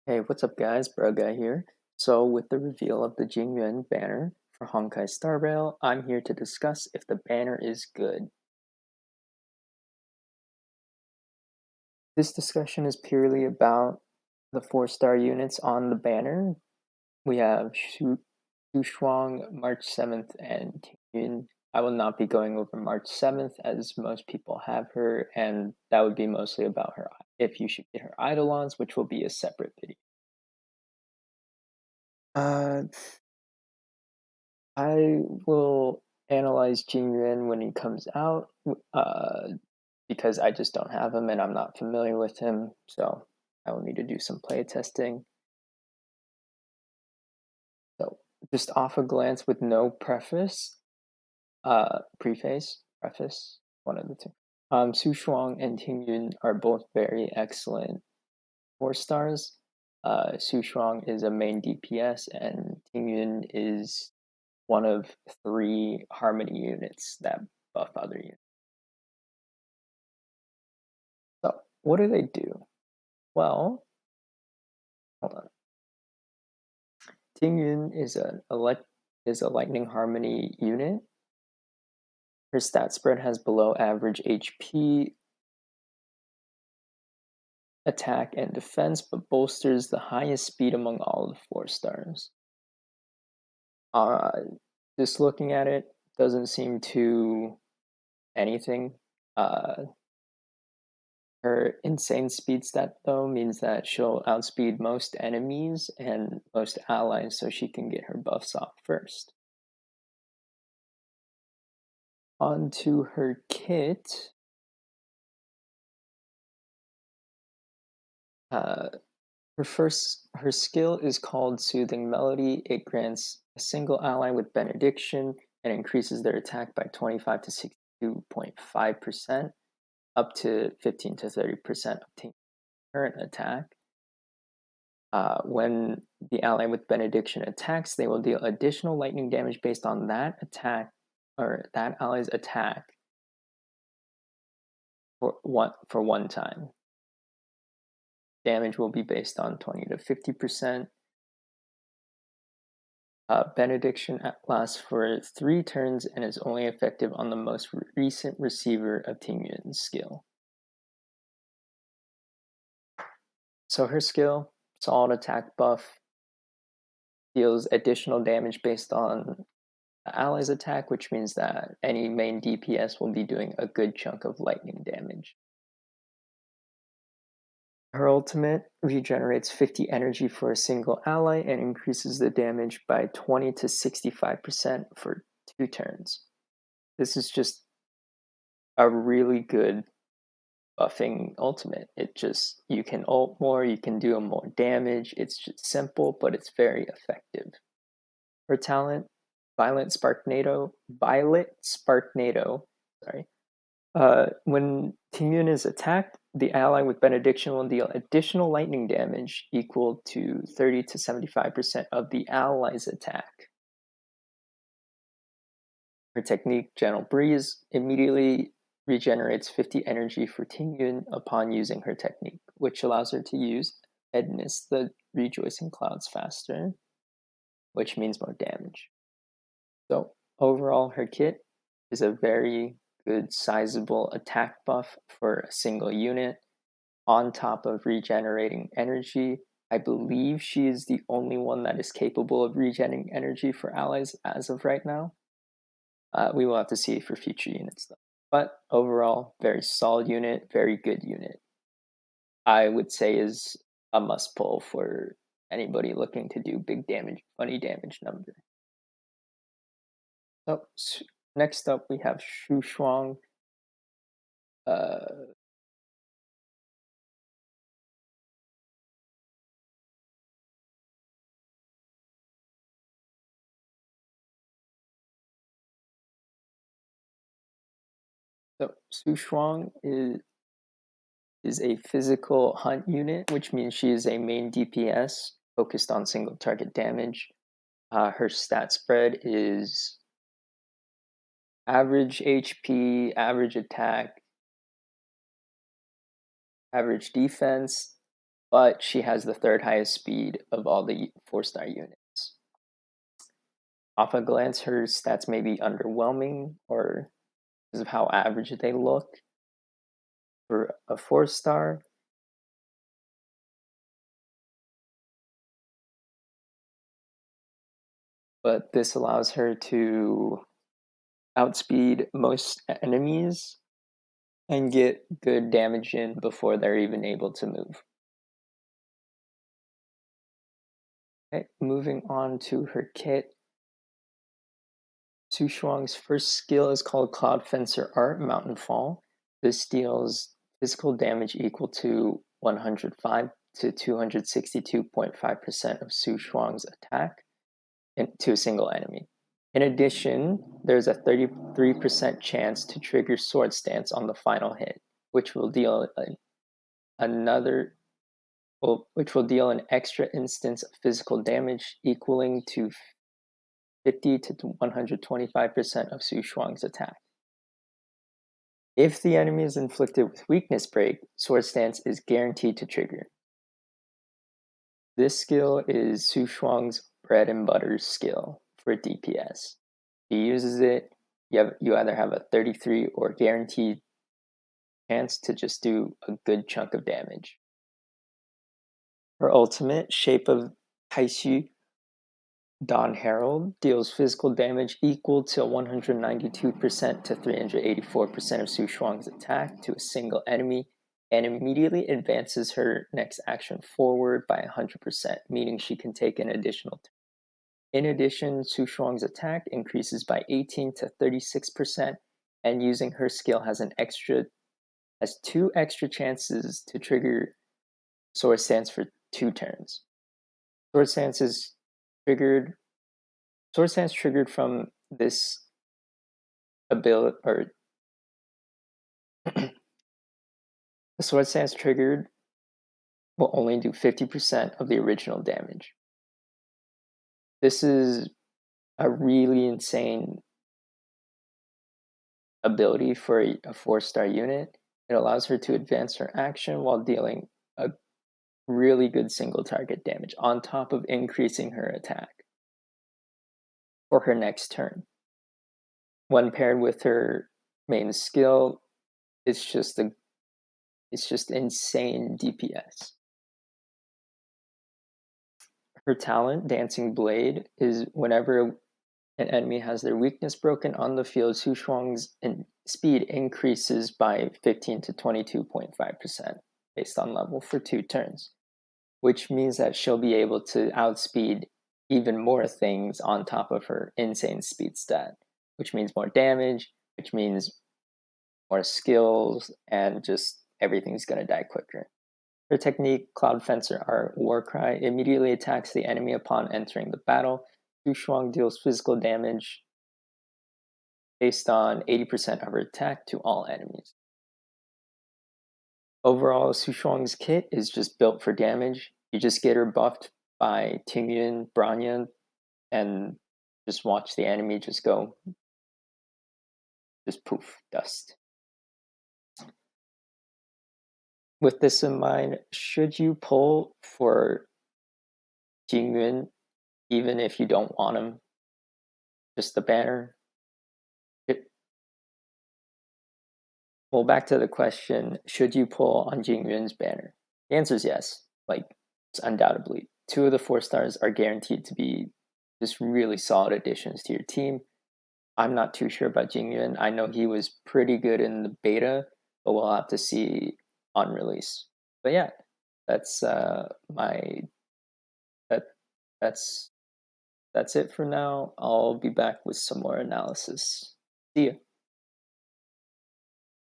Hey, what's up guys? Bro Guy here. So with the reveal of the Jing Yuan banner for Honkai Star Rail, I'm here to discuss if the banner is good. This discussion is purely about the 4-star units on the banner. We have Shu Shuang, March 7th, and Tingyun. I will not be going over March 7th as most people have her, and that would be mostly about her if you should get her Eidolons, which will be a separate video. Uh, I will analyze Jing Yuan when he comes out, because I just don't have him and I'm not familiar with him, so I will need to do some play testing. So, just off a glance with no preface, one of the two. Su Shuang and Ting Yun are both very excellent 4 stars. Su Shuang is a main DPS, and Ting Yun is one of 3 harmony units that buff other units. So, what do they do? Well, hold on. Ting Yun is a lightning harmony unit. Her stat spread has below average HP, attack, and defense, but bolsters the highest speed among all the 4 stars. Uh, just looking at it, doesn't seem to anything. Her insane speed stat, though, means that she'll outspeed most enemies and most allies, so she can get her buffs off first. Onto her kit. Uh, her skill is called Soothing Melody. It grants a single ally with Benediction and increases their attack by 25 to 62.5%, up to 15 to 30% of team current attack. When the ally with Benediction attacks, they will deal additional lightning damage based on that attack or that ally's attack for one time. Damage will be based on 20 to 50%. Benediction lasts for 3 turns and is only effective on the most recent receiver of Ting Yun's skill. So her skill, solid attack buff, deals additional damage based on the ally's attack, which means that any main DPS will be doing a good chunk of lightning damage. Her ultimate regenerates 50 energy for a single ally and increases the damage by 20 to 65% for 2 turns. This is just a really good buffing ultimate. You can ult more, you can do more damage. It's just simple, but it's very effective. Her talent, Violet Sparknado, sorry. When Ting Yun is attacked, the ally with Benediction will deal additional lightning damage equal to 30 to 75% of the ally's attack. Her technique, Gentle Breeze, immediately regenerates 50 energy for Ting Yun upon using her technique, which allows her to use Edness the Rejoicing Clouds faster, which means more damage. So overall, her kit is a very good sizable attack buff for a single unit on top of regenerating energy. I believe she is the only one that is capable of regenerating energy for allies as of right now. We will have to see for future units though. But overall, very solid unit, very good unit. I would say is a must pull for anybody looking to do big damage, funny damage number. So next up we have Shu Shuang. Uh, so Su Shuang is a physical hunt unit, which means she is a main DPS focused on single target damage. Her stat spread is average HP, average attack, average defense, but she has the third highest speed of all the 4-star units. Off a glance, her stats may be underwhelming or because of how average they look for a 4-star. But this allows her to outspeed most enemies and get good damage in before they're even able to move. Okay, moving on to her kit. Su Shuang's first skill is called Cloud Fencer Art Mountain Fall. This deals physical damage equal to 105 to 262.5% of Su Shuang's attack to a single enemy. In addition, there's a 33% chance to trigger Sword Stance on the final hit, which will deal an extra instance of physical damage equaling to 50 to 125% of Su Shuang's attack. If the enemy is inflicted with Weakness Break, Sword Stance is guaranteed to trigger. This skill is Su Shuang's bread and butter skill for DPS. He uses it, you either have a 33 or guaranteed chance to just do a good chunk of damage. Her ultimate, Shape of Taishu Dawn Herald, deals physical damage equal to 192% to 384% of Su Shuang's attack to a single enemy and immediately advances her next action forward by 100%, meaning she can take an additional turn. In addition, Su Shuang's attack increases by 18 to 36%, and using her skill has 2 extra chances to trigger Sword Stance for 2 turns. Sword Stance triggered from this ability, or the Sword Stance triggered will only do 50% of the original damage. This is a really insane ability for a 4-star unit. It allows her to advance her action while dealing a really good single target damage on top of increasing her attack for her next turn. When paired with her main skill, it's just insane DPS. Her talent, Dancing Blade, is whenever an enemy has their weakness broken on the field, Su Shuang's speed increases by 15 to 22.5% based on level for 2 turns, which means that she'll be able to outspeed even more things on top of her insane speed stat, which means more damage, which means more skills, and just everything's going to die quicker. Her technique, Cloud Fencer Art Warcry, immediately attacks the enemy upon entering the battle. Su Shuang deals physical damage based on 80% of her attack to all enemies. Overall, Su Shuang's kit is just built for damage. You just get her buffed by Tingyun, Branya, and just watch the enemy just go, just poof, dust. With this in mind, should you pull for Jing Yuan even if you don't want him? Just the banner? Well, back to the question, should you pull on Jing Yuan's banner? The answer is yes, undoubtedly. 2 of the 4 stars are guaranteed to be just really solid additions to your team. I'm not too sure about Jing Yuan. I know he was pretty good in the beta, but we'll have to see on release. But yeah, that's that's it for now. I'll be back with some more analysis. See ya.